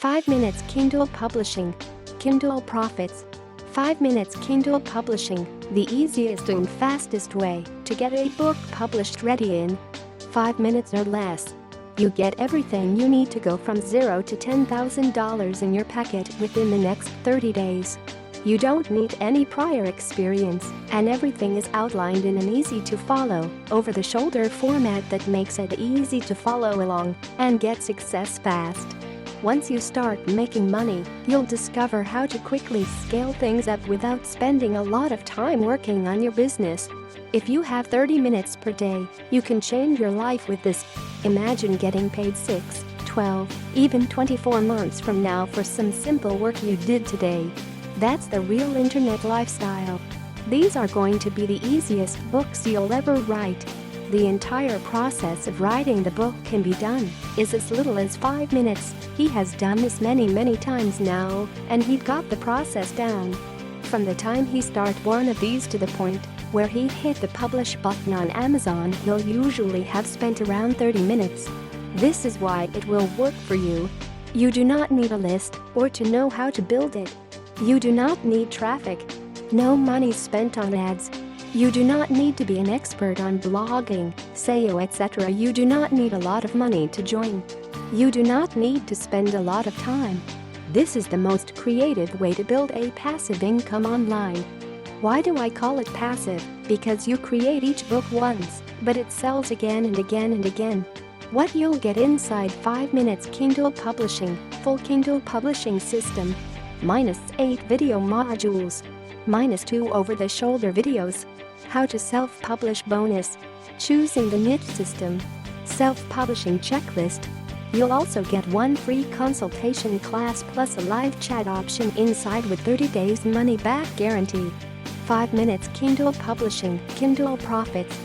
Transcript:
5 minutes Kindle Publishing. Kindle Profits. 5 minutes Kindle Publishing, the easiest and fastest way to get a book published ready in 5 minutes or less. You get everything you need to go from $0 to $10,000 in your packet within the next 30 days. You don't need any prior experience, and everything is outlined in an easy-to-follow, over-the-shoulder format that makes it easy to follow along and get success fast. Once you start making money, you'll discover how to quickly scale things up without spending a lot of time working on your business. If you have 30 minutes per day, you can change your life with this. Imagine getting paid 6, 12, even 24 months from now for some simple work you did today. That's the real internet lifestyle. These are going to be the easiest books you'll ever write. The entire process of writing the book can be done is as little as 5 minutes. He has done this many times now, and he got the process down. From the time he starts one of these to the point where he hit the publish button on Amazon, he'll usually have spent around 30 minutes. This is why it will work for you. You do not need a list or to know how to build it. You do not need traffic. No money spent on ads. You do not need to be an expert on blogging, SEO, etc. You do not need a lot of money to join. You do not need to spend a lot of time. This is the most creative way to build a passive income online. Why do I call it passive? Because you create each book once, but it sells again and again and again. What you'll get inside 5 minutes Kindle Publishing, full Kindle Publishing system. -8 video modules. -2 over-the-shoulder videos. How to self-publish bonus. Choosing the niche system. Self-publishing checklist. You'll also get one free consultation class plus a live chat option inside with 30 days money-back guarantee. 5 minutes Kindle Publishing, Kindle Profits.